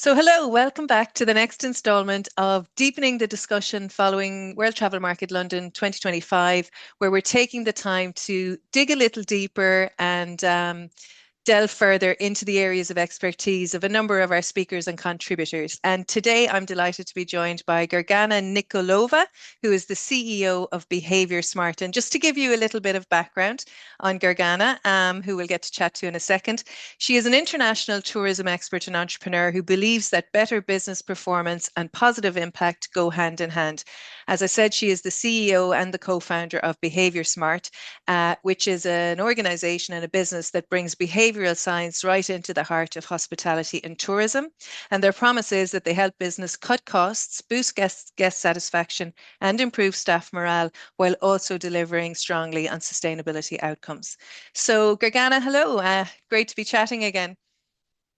Hello, welcome back to the next installment of Deepening the Discussion following World Travel Market London 2025, where we're taking the time to dig a little deeper and delve further into the areas of expertise of a number of our speakers and contributors. And today I'm delighted to be joined by Gergana Nikolova, who is the CEO of BehavioursMART. And just to give you a little bit of background on Gergana, who we'll get to chat to in a second, she is an international tourism expert and entrepreneur who believes that better business performance and positive impact go hand in hand. As I said, she is the CEO and the co-founder of BehaviorSMART, which is an organization and a business that brings behavioral science right into the heart of hospitality and tourism. And their promise is that they help business cut costs, boost guest satisfaction, and improve staff morale while also delivering strongly on sustainability outcomes. So, Gergana, hello. Great to be chatting again.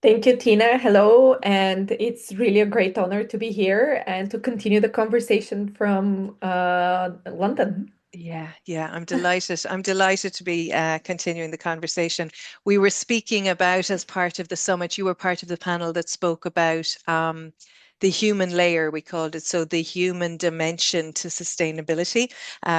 Thank you, Tina. Hello. And it's really a great honor to be here and to continue the conversation from London. Yeah, I'm delighted. I'm delighted to be continuing the conversation. We were speaking about, as part of the summit, you were part of the panel that spoke about the human layer, we called it. So the human dimension to sustainability,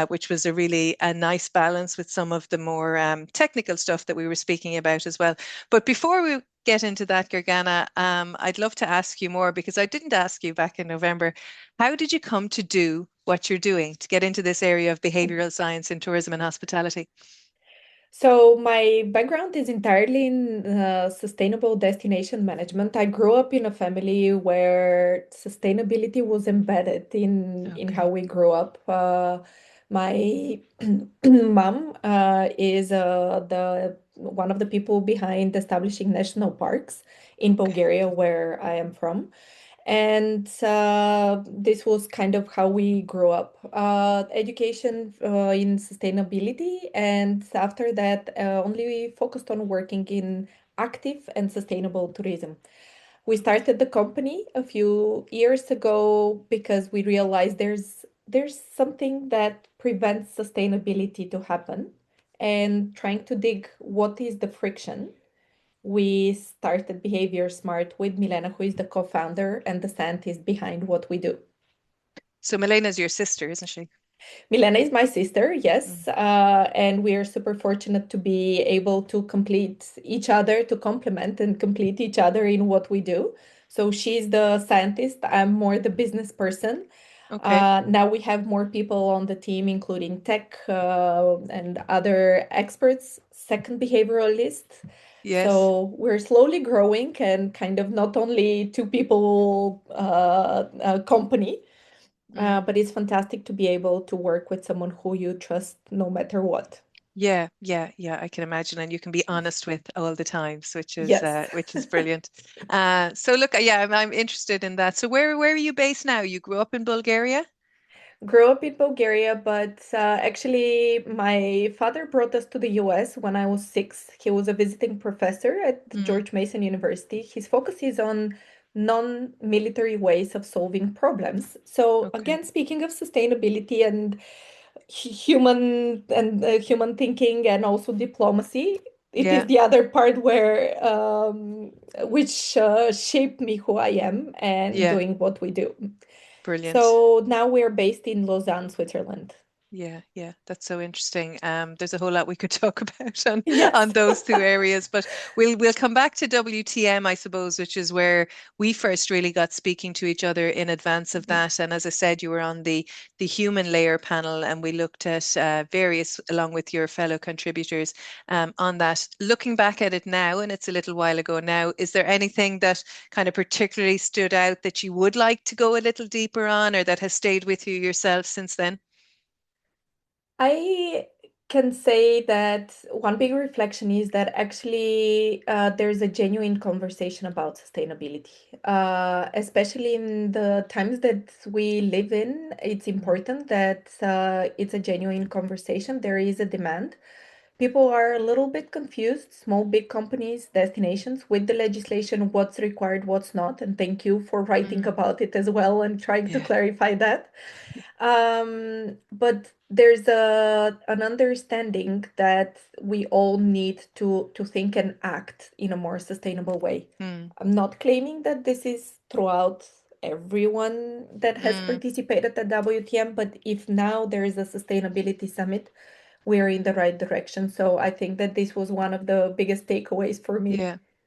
which was a nice balance with some of the more technical stuff that we were speaking about as well. But before we get into that, Gergana, I'd love to ask you more because I didn't ask you back in November. How did you come to do what you're doing to get into this area of behavioral science in tourism and hospitality? So, my background is entirely in sustainable destination management. I grew up in a family where sustainability was embedded in how Okay. we grew up. My mom is the one of the people behind establishing national parks in Okay. Bulgaria, where I am from. And this was kind of how we grew up. Education in sustainability, and after that, only focused on working in active and sustainable tourism. We started the company a few years ago because we realized there's something that prevents sustainability to happen, and trying to dig what is the friction. We started Behavior Smart with Milena, who is the co-founder and the scientist behind what we do. So Milena's your sister, isn't she? Milena is my sister, Mm. yes, and we are super fortunate to be able to complete each other, to complement and complete each other in what we do. So she's the scientist, I'm more the business person. Okay. Now we have more people on the team, including tech and other experts, second behavioralist. Yes. So we're slowly growing and kind of not only two people company, Mm. but it's fantastic to be able to work with someone who you trust no matter what. Yeah. I can imagine, and you can be honest with all the times, Yes. which is brilliant. So look, yeah, I'm interested in that. So where are you based now? You grew up in Bulgaria? Grew up in Bulgaria, but actually, my father brought us to the US when I was 6. He was a visiting professor at Mm. George Mason University. His focus is on non-military ways of solving problems. So, Okay. again, speaking of sustainability and human thinking and also diplomacy, it is Yeah. the other part where which shaped me who I am and Yeah. doing what we do. Brilliant. So now we're based in Lausanne, Switzerland. Yeah, that's so interesting. There's a whole lot we could talk about on Yes. those two areas, but we'll come back to WTM, I suppose, which is where we first really got speaking to each other in advance of Mhm. that. And as I said, you were on the human layer panel, and we looked at various, along with your fellow contributors, on that. Looking back at it now, and it's a little while ago now, is there anything that kind of particularly stood out that you would like to go a little deeper on, or that has stayed with you yourself since then? I can say that one big reflection is that actually there's a genuine conversation about sustainability, especially in the times that we live in. It's Mm. important that it's a genuine conversation. There is a demand. people are a little bit confused, small, big companies, destinations, with the legislation, what's required, what's not. And thank you for writing Mm, about it as well and trying to yeah. clarify that. But there's an understanding that we all need to think and act in a more sustainable way. Mm, I'm not claiming that this is throughout everyone that has mm. participated at WTM, but if now there is a sustainability summit, we are in the right direction. So I think that this was one of the biggest takeaways for me.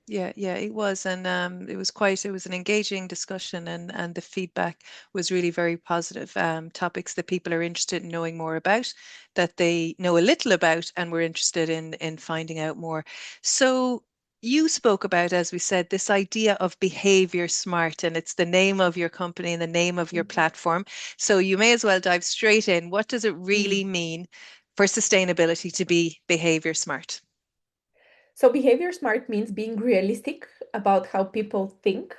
Yeah, yeah, it was, and it was an engaging discussion, and the feedback was really very positive. Topics that people are interested in knowing more about, that they know a little about, and we're interested in finding out more. So you spoke about, as we said, this idea of behavior smart, and it's the name of your company and the name of your Mhm. platform. So you may as well dive straight in. What does it really Mm. mean for sustainability to be behavior smart? So behavior smart means being realistic about how people think,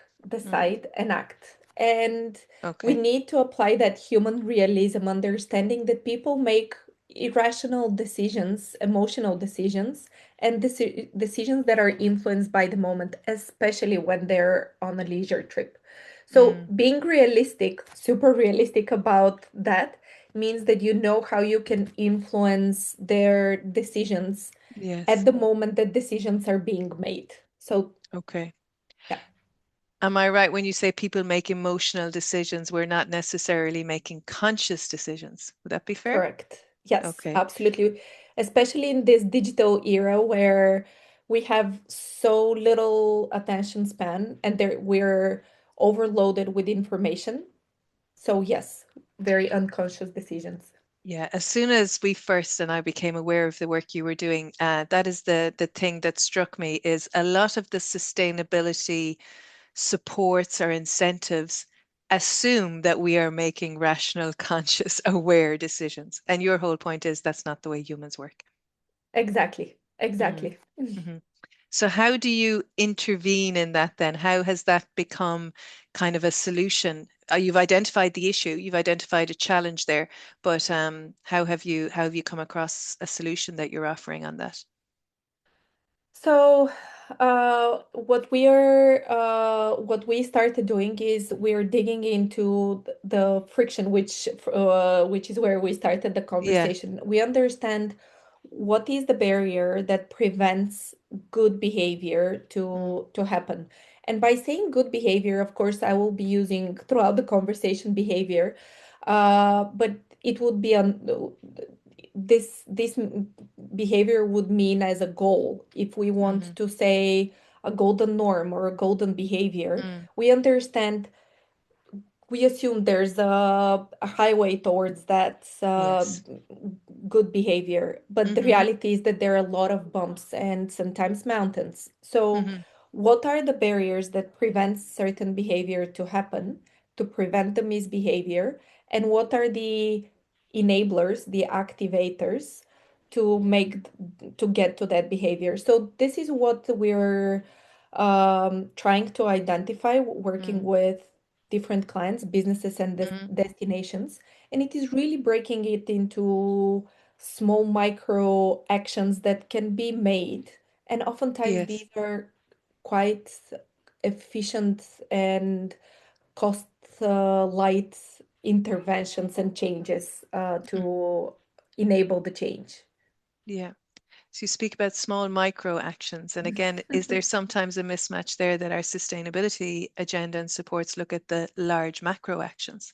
Mm, decide, and act. And we okay. need to apply that human realism, understanding that people make irrational decisions, emotional decisions, and decisions that are influenced by the moment, especially when they're on a leisure trip. So Mm. being realistic, super realistic about that means that you know how you can influence their decisions at Yes. the moment that decisions are being made. So, Okay. yeah, Am I right when you say people make emotional decisions? We're not necessarily making conscious decisions. Would that be fair? correct. Yes, Okay. absolutely. Especially in this digital era where we have so little attention span and we're overloaded with information. So, yes, very unconscious decisions. Yeah. As soon as we first and I became aware of the work you were doing, that is the thing that struck me is a lot of the sustainability supports or incentives assume that we are making rational, conscious, aware decisions. And your whole point is that's not the way humans work. Exactly. Mm. Exactly. Hmm. So how do you intervene in that then? How has that become kind of a solution? You've identified the issue, you've identified a challenge there, but how have you come across a solution that you're offering on that? So, what we started doing is we're digging into the friction, which is where we started the Yeah. conversation. We understand what is the barrier that prevents good behavior Mm, to happen. And by saying good behavior, of course, I will be using throughout the conversation behavior, but it would be on this behavior would mean as a goal. If we want hmm to say a golden norm or a golden behavior, mm, we understand, we assume there's a highway towards that yes. good behavior, but the Hmm reality is that there are a lot of bumps and sometimes mountains. So hmm what are the barriers that prevent certain behavior to happen, to prevent the misbehavior, and what are the enablers, the activators to make to get to that behavior? So this is what we're trying to identify, working mm, with different clients, businesses, and mm, destinations. And it is really breaking it into small micro actions that can be made. And oftentimes yes. these are quite efficient and cost light interventions and changes Mm, to enable the change. yeah. So you speak about small micro actions. And again, is there sometimes a mismatch there that our sustainability agenda and supports look at the large macro actions?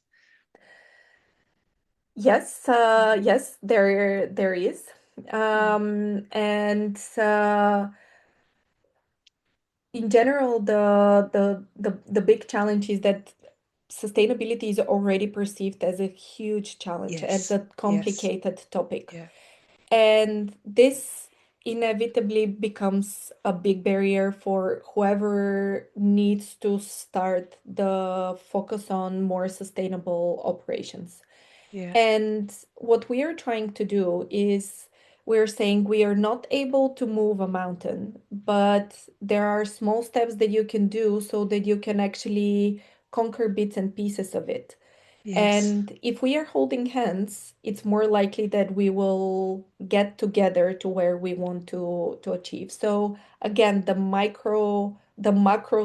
Yes, Mm, yes, there is. mm, And in general, the big challenge is that sustainability is already perceived as a huge challenge, as yes, a yes, complicated topic. yeah. And this inevitably becomes a big barrier for whoever needs to start the focus on more sustainable operations. Yeah. And what we are trying to do is we're saying we are not able to move a mountain, but there are small steps that you can do so that you can actually conquer bits and pieces of it. Yes. And if we are holding hands, it's more likely that we will get together to where we want to achieve. So again, the macro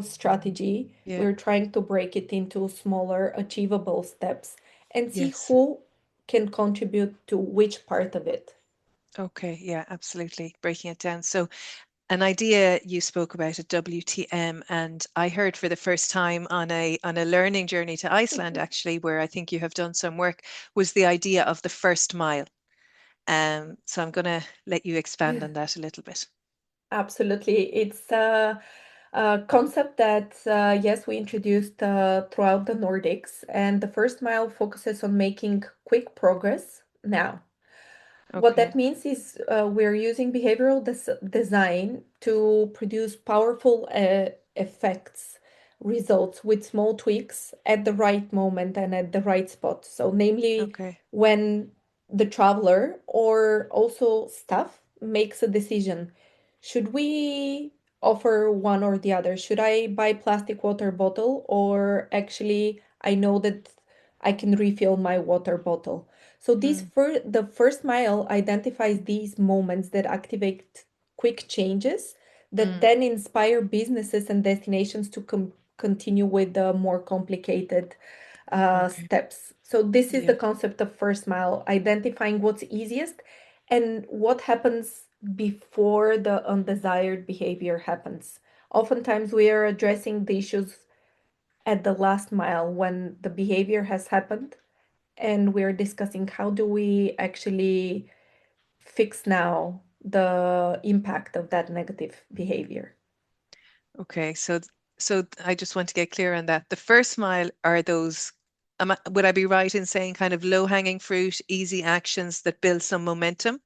strategy, Yeah. we're trying to break it into smaller, achievable steps and see Yes. who can contribute to which part of it. Okay. Yeah, absolutely. Breaking it down. So an idea you spoke about at WTM, and I heard for the first time on a learning journey to Iceland, actually, where I think you have done some work, was the idea of the first mile. So I'm going to let you expand on that a little bit. Absolutely. It's a concept that, yes, we introduced throughout the Nordics, and the first mile focuses on making quick progress now. What that Okay. means is we're using behavioral design to produce powerful effects, results with small tweaks at the right moment and at the right spot. So, namely, Okay. when the traveler or also staff makes a decision, should we offer one or the other? Should I buy plastic water bottle or actually I know that I can refill my water bottle? So Mm, the first mile identifies these moments that activate quick changes that mm, then inspire businesses and destinations to continue with the more complicated okay. steps. So this is the Yeah. concept of first mile, identifying what's easiest and what happens before the undesired behavior happens. Oftentimes we are addressing the issues at the last mile when the behavior has happened and we're discussing how do we actually fix now the impact of that negative behavior. Okay. So I just want to get clear on that. The first mile are those, would I be right in saying kind of low-hanging fruit, easy actions that build some momentum?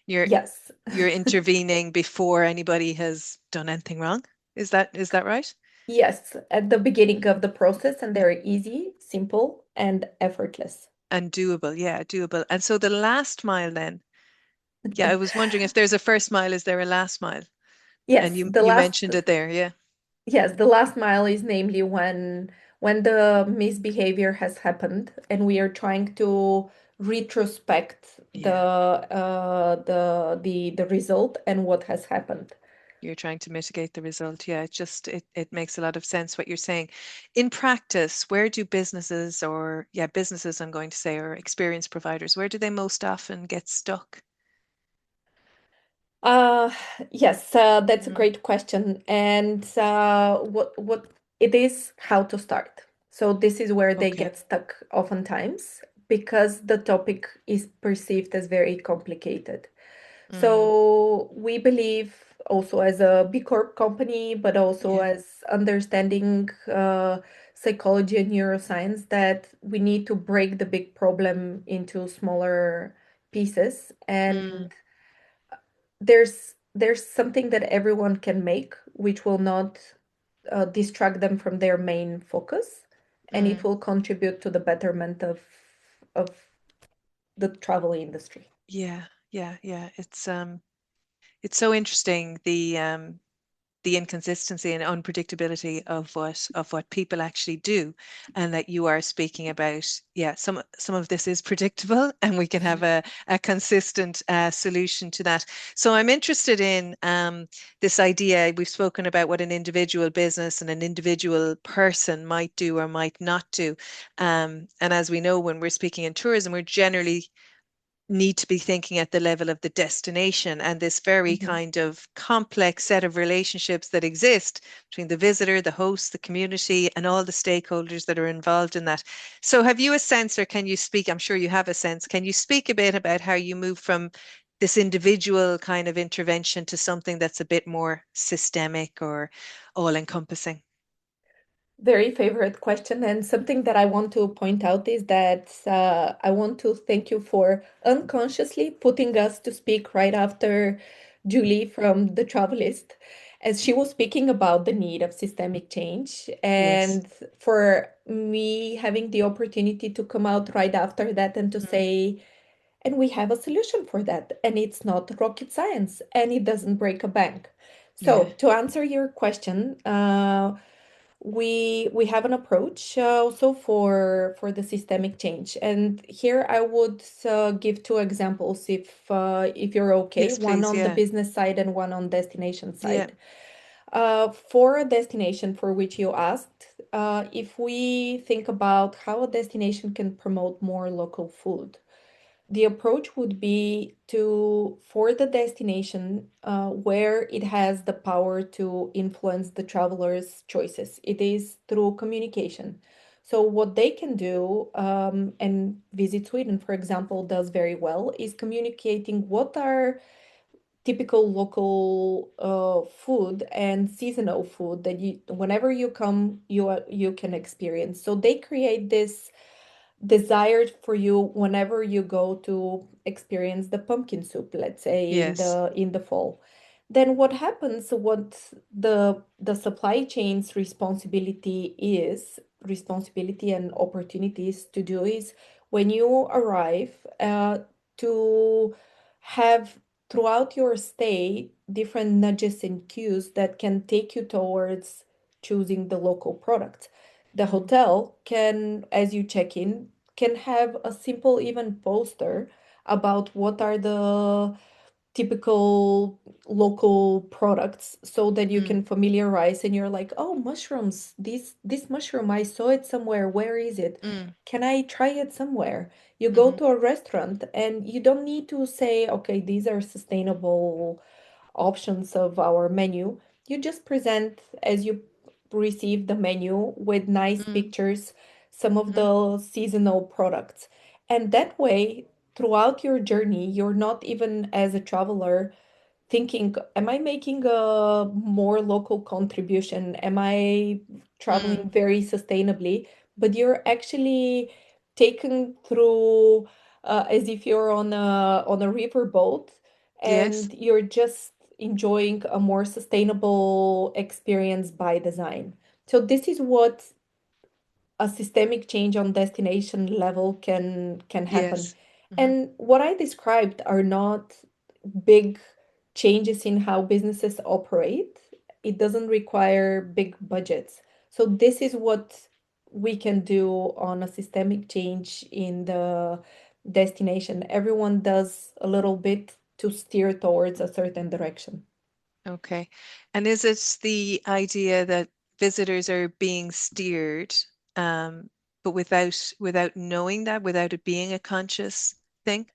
You're Yes. you're intervening before anybody has done anything wrong. Is that right? Yes, at the beginning of the process, and they're easy, simple, and effortless. And doable, yeah, doable. And so the last mile then, yeah, I was wondering if there's a first mile, is there a last mile? And Yes, you mentioned it there, yeah. the last mile is namely when the misbehavior has happened and we are trying to retrospect Yeah. the result and what has happened. You're trying to mitigate the result. Yeah, it makes a lot of sense what you're saying. In practice, where do businesses or yeah, businesses I'm going to say or experience providers, where do they most often get stuck? Uh, yes, that's a Mm, great question. And what it is how to start. So this is where they okay. get stuck oftentimes because the topic is perceived as very complicated. Mm, So we believe also as a B Corp company, but also yeah. as understanding psychology and neuroscience, that we need to break the big problem into smaller pieces Mm, and there's something that everyone can make which will not distract them from their main focus and it mm. will contribute to the betterment of the travel industry. Yeah, yeah, yeah. It's so interesting the inconsistency and unpredictability of what people actually do, and that you are speaking about. Yeah, some of this is predictable, and we can have a consistent solution to that. So I'm interested in this idea. We've spoken about what an individual business and an individual person might do or might not do, and as we know, when we're speaking in tourism, we're generally need to be thinking at the level of the destination and this very Mhm. kind of complex set of relationships that exist between the visitor, the host, the community, and all the stakeholders that are involved in that. So, have you a sense, or can you speak? I'm sure you have a sense. Can you speak a bit about how you move from this individual kind of intervention to something that's a bit more systemic or all encompassing? Very favorite question. And something that I want to point out is that I want to thank you for unconsciously putting us to speak right after Julie from the Travelist, as she was speaking about the need of systemic change. Yes. And for me having the opportunity to come out right after that and to Mm, say, and we have a solution for that. And it's not rocket science and it doesn't break a bank. yeah. So, to answer your question, we have an approach also for the systemic change. And here I would give two examples if you're okay, Yes, one please. on the Yeah. business side and one on destination Yeah. side. For a destination for which you asked, if we think about how a destination can promote more local food, the approach would be to, for the destination, where it has the power to influence the traveler's choices. It is through communication. So what they can do, and Visit Sweden, for example, does very well, is communicating what are typical local food and seasonal food that you, whenever you come, you can experience. So they create this desired for you whenever you go to experience the pumpkin soup, let's say Yes. in the fall. Then what happens, what the supply chain's responsibility and opportunities to do is, when you arrive, to have throughout your stay different nudges and cues that can take you towards choosing the local product. The Mm, hotel can, as you check in, can have a simple even poster about what are the typical local products, so that you mm, can familiarize, and you're like, oh, mushrooms, this mushroom, I saw it somewhere, where is it, mm, can I try it somewhere? You go mm-hmm, to a restaurant and you don't need to say, okay, these are sustainable options of our menu. You just present, as you receive the menu, with nice mm, pictures, some of mm-hmm, the seasonal products. And that way, throughout your journey, you're not even as a traveler thinking, am I making a more local contribution? Am I mm. traveling very sustainably? But you're actually taken through, as if you're on a river boat, Yes. and you're just enjoying a more sustainable experience by design. So this is what a systemic change on destination level can happen. Yes. Mm-hmm. And what I described are not big changes in how businesses operate. It doesn't require big budgets. So this is what we can do on a systemic change in the destination. Everyone does a little bit to steer towards a certain direction. Okay. And is it the idea that visitors are being steered, um, but without knowing that, without it being a conscious thing?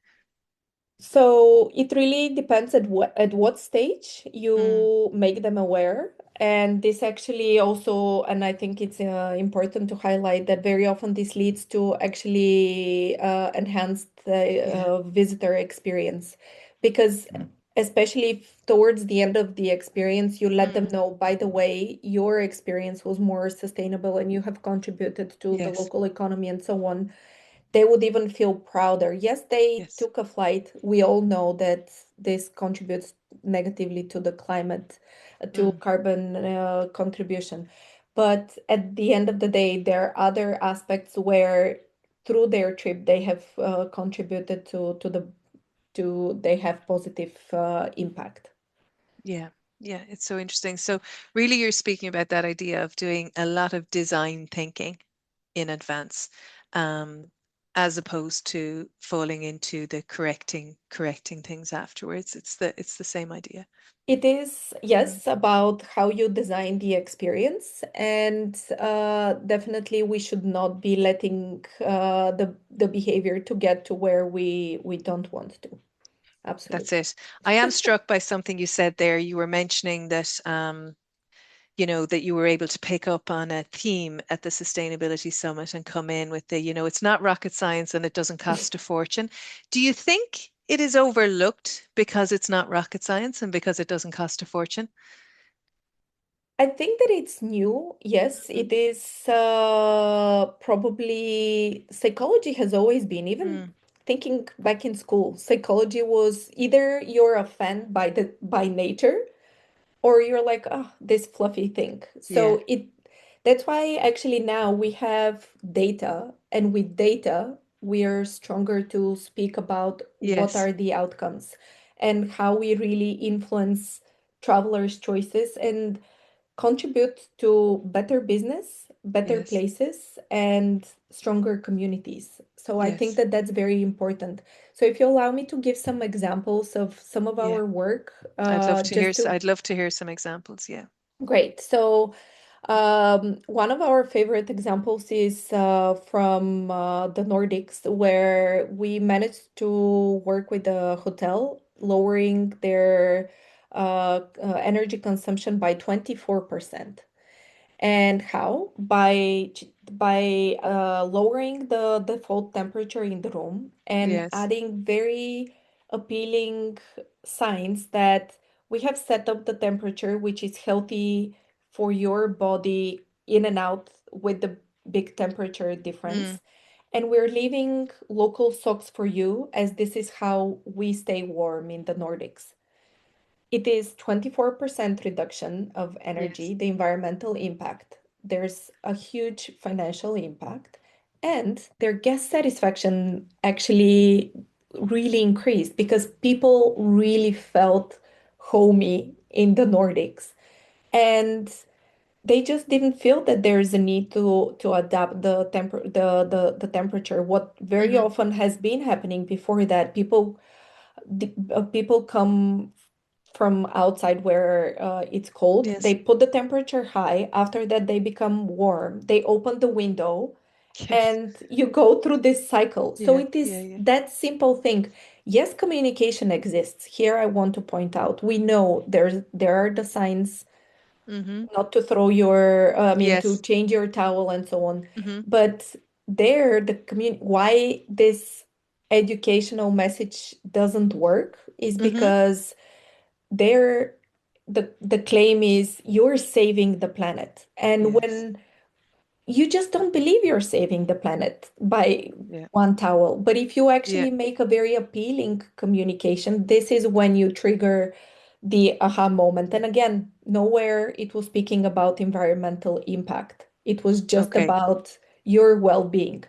So it really depends at what stage Mm, you make them aware. And this actually also, and I think it's important to highlight that very often this leads to actually enhance the yeah. visitor experience. Because especially if towards the end of the experience, you let them Mm, know, by the way, your experience was more sustainable and you have contributed to the yes. local economy and so on, they would even feel prouder. Yes, they Yes. took a flight. We all know that this contributes negatively to the climate, to Mm, carbon contribution. But at the end of the day, there are other aspects where through their trip they have contributed to they have positive impact. yeah. Yeah. It's so interesting. So really you're speaking about that idea of doing a lot of design thinking in advance, um, as opposed to falling into the correcting things afterwards. It's the same idea. It is, Mm. yes, about how you design the experience, and definitely we should not be letting the behavior to get to where we don't want to. That's Absolutely. it. I am struck by something you said there. You were mentioning that that you were able to pick up on a theme at the Sustainability Summit and come in with it's not rocket science and it doesn't cost a fortune. Do you think it is overlooked because it's not rocket science and because it doesn't cost a fortune? I think that it's new. Yes, Mm, it is probably psychology has always been, even mm, thinking back in school, psychology was either you're a fan by nature, or you're like, oh, this fluffy thing. yeah. So it that's why actually now we have data, and with data we are stronger to speak about what Yes. are the outcomes and how we really influence travelers' choices. And contribute to better business, better Yes. places, and stronger communities. So I think Yes. that that's very important. So if you allow me to give some examples of some of Yeah. our work, Hear just to I'd love to hear some examples. Yeah. great. So one of our favorite examples is from the Nordics, where we managed to work with a hotel, lowering their energy consumption by 24%. And how? By lowering the default temperature in the room and Yes. adding very appealing signs that we have set up the temperature which is healthy for your body in and out with the big temperature Mm. difference. And we're leaving local socks for you, as this is how we stay warm in the Nordics. It is 24% reduction of Yes. energy, the environmental impact. There's a huge financial impact, and their guest satisfaction actually really increased because people really felt homey in the Nordics. And they just didn't feel that there's a need to adapt the temperature. What very Mm-hmm. often has been happening before that, people come from outside where it's cold. Yes. They put the temperature high. After that, they become warm. They open the window Yes. and you go through this cycle. So Yeah. it Yeah. is Yeah. that simple thing. Yes, communication exists. Here I want to point out, we know there are the signs Mm-hmm. not to throw your, I mean, to Yes. change your towel and so on. Mm-hmm. But there, why this educational message doesn't work is Mm-hmm. because there the claim is you're saving the planet. And Yes. when you just don't believe you're saving the planet by Yeah. one towel. But if you Yeah. actually make a very appealing communication, this is when you trigger the aha moment. And again, nowhere it was speaking about environmental impact. It was just Okay. about your well-being.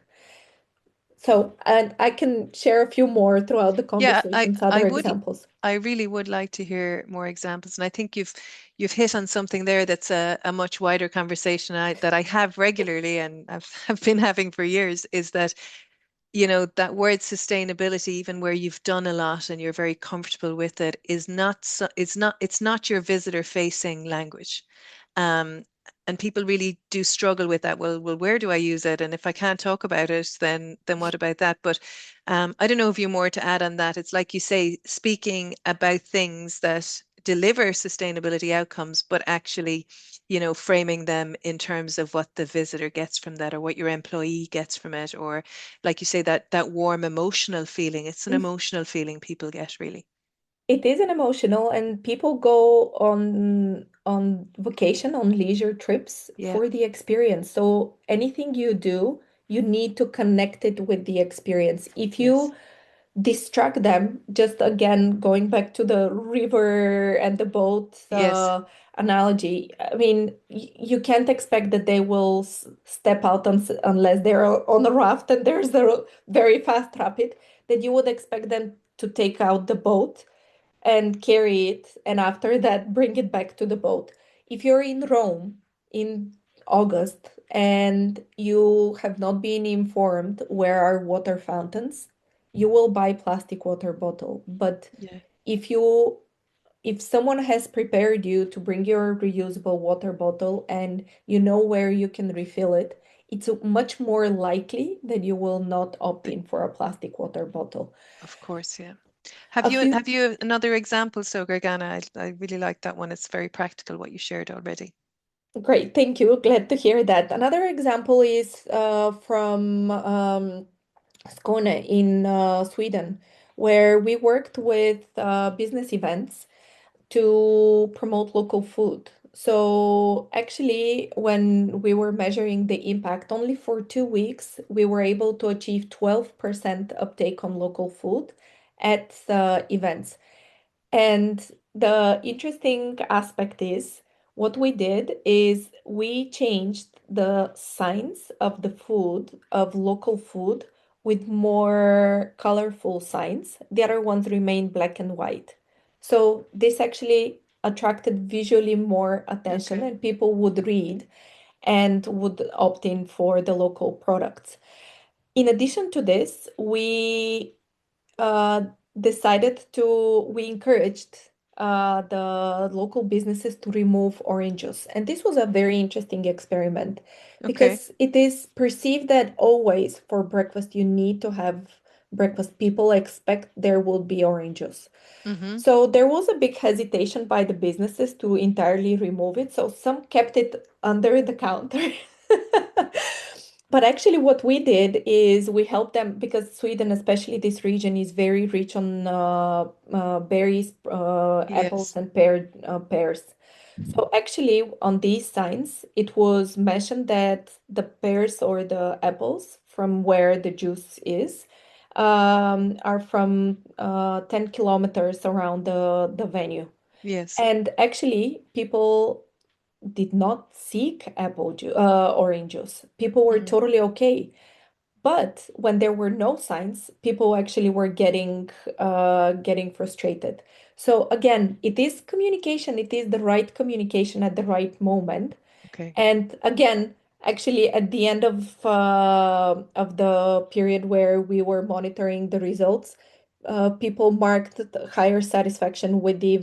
So, and I can share a few more throughout the Yeah, conversations, I other would examples. I really would like to hear more examples. And I think you've hit on something there that's a much wider conversation that I have regularly and have been having for years, is that, that word sustainability, even where you've done a lot and you're very comfortable with it, is not it's not your visitor facing language. Um, and people really do struggle with that. Well, where do I use it? And if I can't talk about it, then what about that? But I don't know if you've more to add on that. It's like you say, speaking about things that deliver sustainability outcomes, but actually, framing them in terms of what the visitor gets from that, or what your employee gets from it, or like you say, that warm emotional feeling. It's an emotional feeling people get, really. It is an emotional, and people go on vacation, on leisure trips Yeah. for the experience. So anything you do, you need to connect it with the experience. If Yes. you distract them, just again going back to the river and the boat Yes. analogy, I mean, you can't expect that they will step out unless they're on a raft and there's a very fast rapid, that you would expect them to take out the boat and carry it, and after that bring it back to the boat. If you're in Rome in August and you have not been informed where are water fountains, you will buy plastic water bottle. But Yeah. if you if someone has prepared you to bring your reusable water bottle and you know where you can refill it, it's much more likely that you will not opt in for a plastic water bottle. Of course, yeah. A few Have you another example? So, Gergana, I really like that one. It's very practical what you shared already. Great, thank you. Glad to hear that. Another example is from Skåne in Sweden, where we worked with business events to promote local food. So actually, when we were measuring the impact, only for 2 weeks, we were able to achieve 12% uptake on local food at events. And the interesting aspect is what we did is we changed the signs of the food, of local food, with more colorful signs. The other ones remain black and white. So this actually attracted visually more attention, Okay. and people would read and would opt in for the local products. In addition to this, uh, we encouraged the local businesses to remove orange juice. And this was a very interesting experiment Okay. because it is perceived that always for breakfast you need to have breakfast. People expect there will be orange juice. Mm-hmm. So there was a big hesitation by the businesses to entirely remove it. So some kept it under the counter. But actually, what we did is we helped them because Sweden, especially this region, is very rich on berries, apples, Yes. and pears. So actually, on these signs, it was mentioned that the pears or the apples from where the juice is are from 10 kilometers around the venue. Yes. And actually, people did not seek orange juice. People were Mm. totally okay. But when there were no signs, people actually were getting frustrated. So again, it is communication. It is the right communication at the right moment. Okay. And again, actually, at the end of the period where we were monitoring the results, people marked the higher satisfaction with the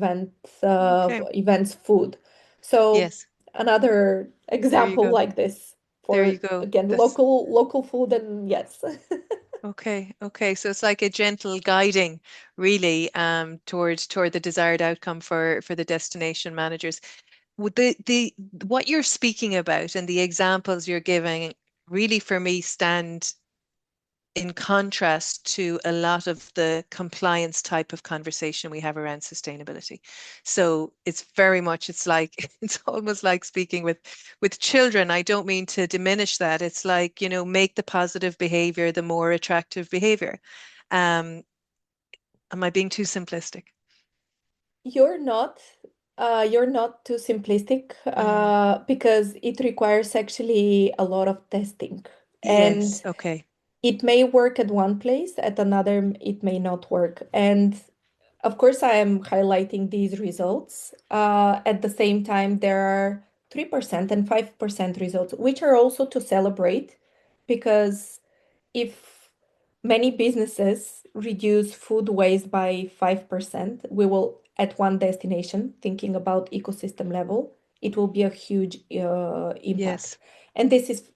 Okay. event's food. So Yes. another There you example go. like this There for you go. again That's local food and yes. okay. Okay. So it's like a gentle guiding, really, toward the desired outcome for the destination managers. Would the what you're speaking about and the examples you're giving really for me stand in contrast to a lot of the compliance type of conversation we have around sustainability. So it's very much, it's like, it's almost like speaking with children. I don't mean to diminish that. It's like, make the positive behavior the more attractive behavior. Um, am I being too simplistic? You're not you're not too simplistic Mm. because it requires actually a lot of testing. And Yes. Okay. it may work at one place, at another, it may not work. And of course, I am highlighting these results. At the same time, there are 3% and 5% results, which are also to celebrate because if many businesses reduce food waste by 5%, we will, at one destination, thinking about ecosystem level, it will be a huge impact. Yes. And this is,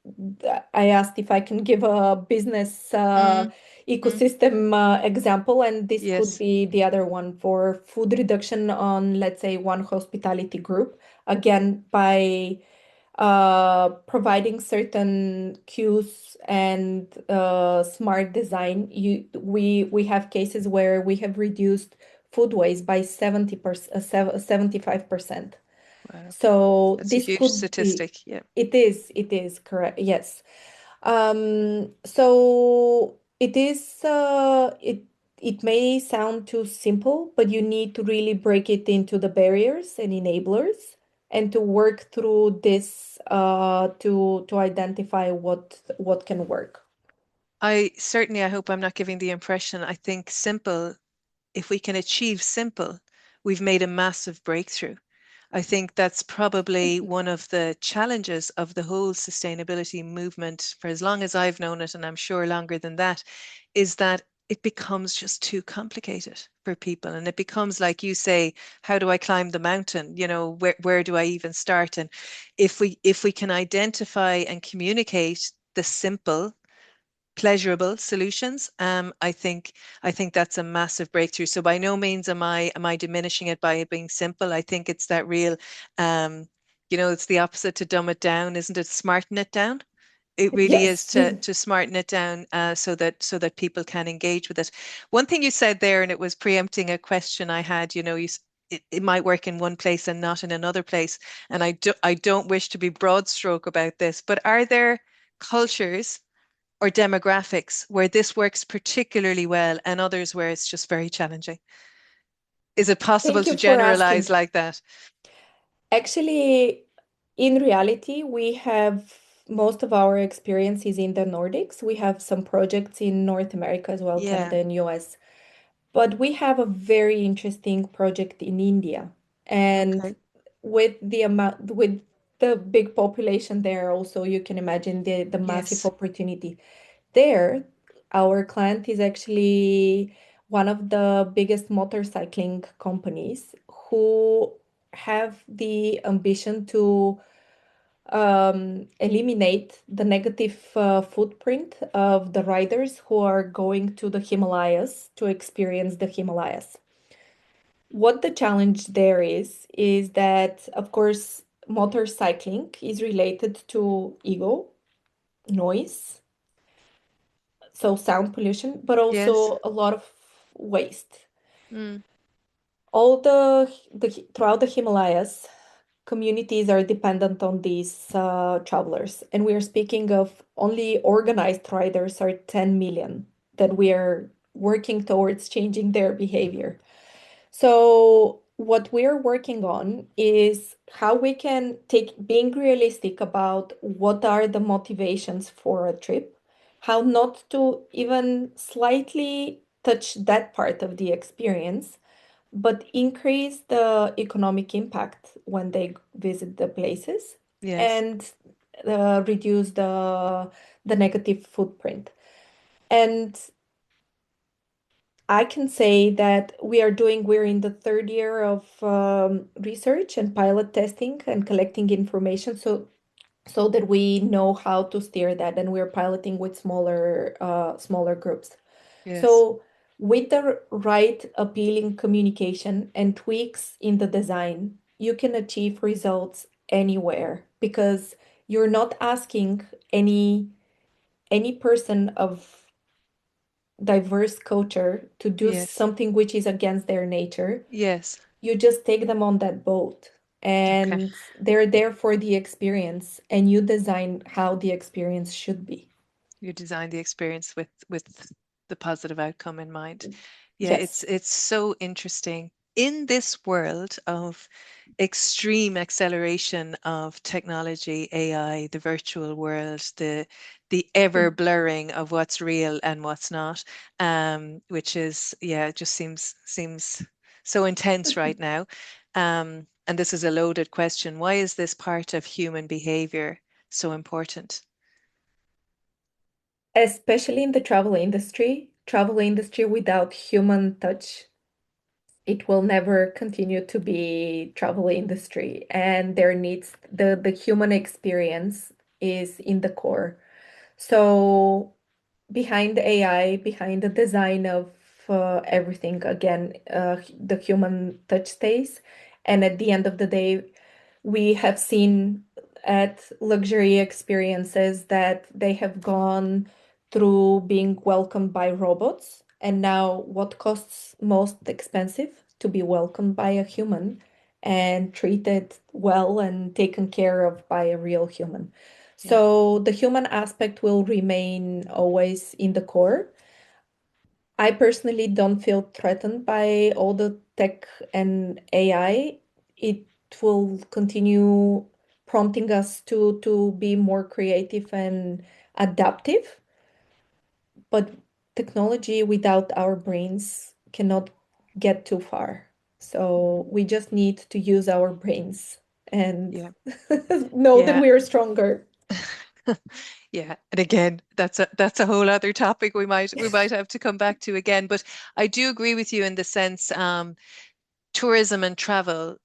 I asked if I can give a business Mm, mm, ecosystem example, and this could yes. be the other one for food reduction on, let's say, one hospitality group. Again, by providing certain cues and smart design, we have cases where we have reduced food waste by 70%, 75%. Wow. So That's a this huge could be, statistic. Yeah. it is correct, yes. So it may sound too simple, but you need to really break it into the barriers and enablers and to work through this to identify what can work. I hope I'm not giving the impression. I think simple, if we can achieve simple, we've made a massive breakthrough. I think that's probably one of the challenges of the whole sustainability movement for as long as I've known it, and I'm sure longer than that, is that it becomes just too complicated for people. And it becomes like you say, how do I climb the mountain? Where do I even start? And if we can identify and communicate the simple pleasurable solutions. I think that's a massive breakthrough. So by no means am I diminishing it by it being simple. I think it's that real, um, it's the opposite to dumb it down, isn't it? Smarten it down. It really is Yes. to smarten it down so that people can engage with it. One thing you said there, and it was preempting a question I had. It might work in one place and not in another place. And I don't wish to be broad stroke about this, but are there cultures or demographics where this works particularly well and others where it's just very challenging? Is it possible Thank to you for generalize asking. like that? Actually, in reality, we have most of our experiences in the Nordics. We have some projects in North America as well, Yeah. Canada and US. But we have a very interesting project in India. And Okay. with the big population there, also you can imagine the massive Yes. opportunity. There, our client is actually one of the biggest motorcycling companies who have the ambition to eliminate the negative footprint of the riders who are going to the Himalayas to experience the Himalayas. What the challenge there is that, of course, motorcycling is related to ego, noise, so sound pollution, but Yes. also a lot of waste. Mm. All throughout the Himalayas, communities are dependent on these travelers, and we are speaking of only organized riders are 10 million that we are working towards changing their behavior. So what we're working on is how we can take being realistic about what are the motivations for a trip, how not to even slightly touch that part of the experience, but increase the economic impact when they visit the places Yes. and reduce the negative footprint. And I can say that we're in the third year of research and pilot testing and collecting information so that we know how to steer that, and we're piloting with smaller groups. Yes. So with the right appealing communication and tweaks in the design, you can achieve results anywhere because you're not asking any person of diverse culture to do Yes. something which is against their nature. Yes. You just take them on that boat Okay. and they're there for the experience and you design how the experience should be. You design the experience with the positive outcome in mind. Yeah, Yes. it's so interesting. In this world of extreme acceleration of technology, AI, the virtual world, the ever blurring of what's real and what's not, which is, yeah, it just seems so intense right now. And this is a loaded question. Why is this part of human behavior so important? Especially in the travel industry without human touch, it will never continue to be travel industry. And there needs the human experience is in the core. So behind the AI, behind the design of everything, again, the human touch stays. And at the end of the day, we have seen at luxury experiences that they have gone through being welcomed by robots. And now, what costs most expensive? To be welcomed by a human and treated well and taken care of by a real human. Yeah. So the human aspect will remain always in the core. I personally don't feel threatened by all the tech and AI. It will continue prompting us to be more creative and adaptive, but technology without our brains cannot get too far. So we just need to use our brains and Yeah. know that Yeah. we are stronger. Yeah, and again, that's a whole other topic we might have to come back to again. But I do agree with you in the sense, tourism and travel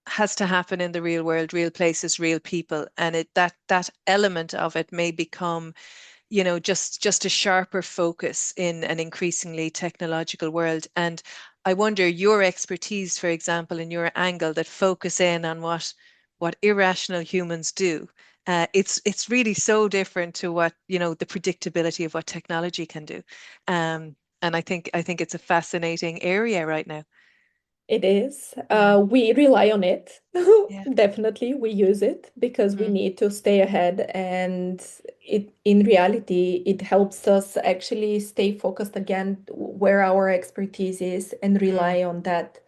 has to happen in the real world, real places, real people, and that element of it may become, just a sharper focus in an increasingly technological world. And I wonder your expertise, for example, in your angle that focus in on what irrational humans do. It's really so different to what, the predictability of what technology can do. And I think it's a fascinating area right now. It is. Yeah. We rely on it. Yeah. Definitely, we use it because we Mm, need to stay ahead. And in reality, it helps us actually stay focused again where our expertise is and mm, rely on that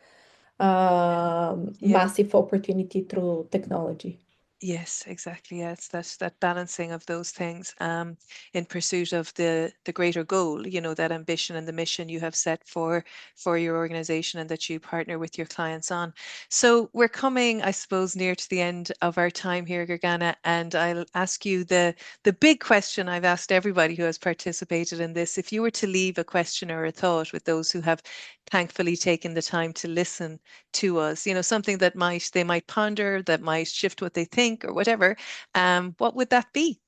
yeah. massive opportunity through technology. Yes, exactly. Yeah, it's that balancing of those things in pursuit of the greater goal, that ambition and the mission you have set for your organization and that you partner with your clients on. So we're coming, I suppose, near to the end of our time here, Gergana, and I'll ask you the big question I've asked everybody who has participated in this. If you were to leave a question or a thought with those who have thankfully taken the time to listen to us, something that they might ponder, that might shift what they think or whatever, what would that be?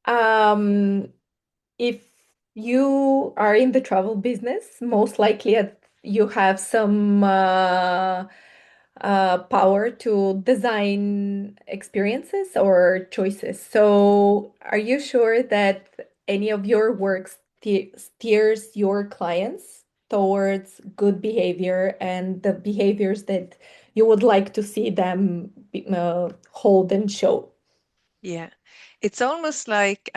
Um, if you are in the travel business, most likely you have some power to design experiences or choices. So, are you sure that any of your work steers your clients towards good behavior and the behaviors that you would like to see them hold and show? Yeah, it's almost like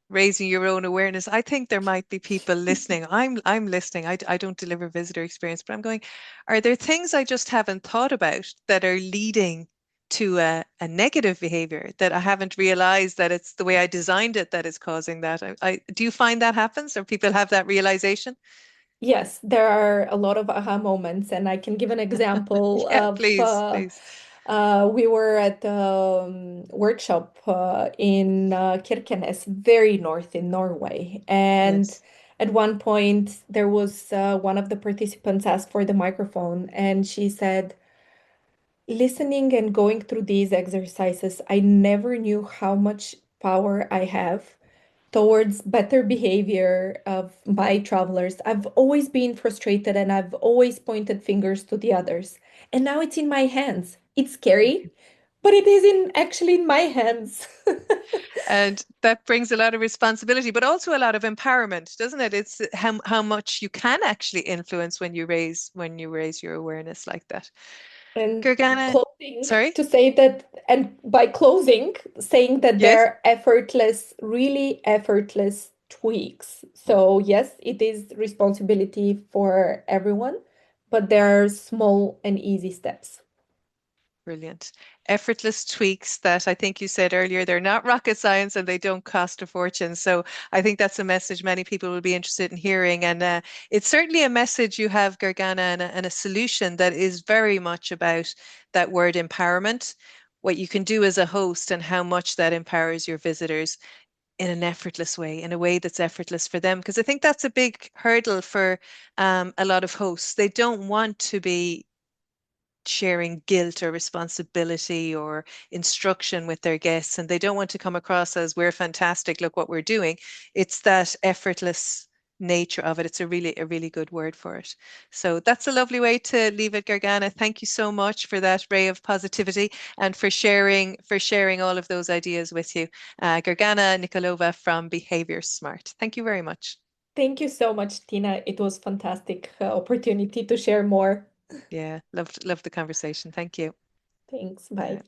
raising your own awareness. I think there might be people listening. I'm listening. I don't deliver visitor experience, but I'm going, are there things I just haven't thought about that are leading to a negative behavior that I haven't realized that it's the way I designed it that is causing that? Do you find that happens or people have that realization? Yes, there are a lot of aha moments, and I can give an example Yeah, of please, please. we were at a workshop in Kirkenes, very north in Norway. And Yes. at one point, there was one of the participants asked for the microphone, and she said, listening and going through these exercises, I never knew how much power I have towards better behavior of my travelers. I've always been frustrated and I've always pointed fingers to the others. And now it's in my hands. It's scary, but it is in actually in my hands. And that brings a lot of responsibility, but also a lot of empowerment, doesn't it? It's how much you can actually influence when you raise your awareness like that. And Gergana, closing sorry? to say that, and by closing, saying that Yes, they're effortless, really effortless tweaks. So, yes, it is responsibility for everyone, but there are small and easy steps. brilliant. Effortless tweaks that I think you said earlier, they're not rocket science and they don't cost a fortune. So I think that's a message many people will be interested in hearing. And it's certainly a message you have, Gergana, and a solution that is very much about that word empowerment, what you can do as a host and how much that empowers your visitors in an effortless way, in a way that's effortless for them. Because I think that's a big hurdle for a lot of hosts. They don't want to be sharing guilt or responsibility or instruction with their guests, and they don't want to come across as we're fantastic, look what we're doing. It's that effortless nature of it. It's a really good word for it. So that's a lovely way to leave it, Gergana. Thank you so much for that ray of positivity and for sharing all of those ideas with you. Gergana Nikolova from BehaviorSMART. Thank you very much. Thank you so much, Tina. It was fantastic opportunity to share more. Yeah, loved the conversation. Thank you. Thanks. Bye.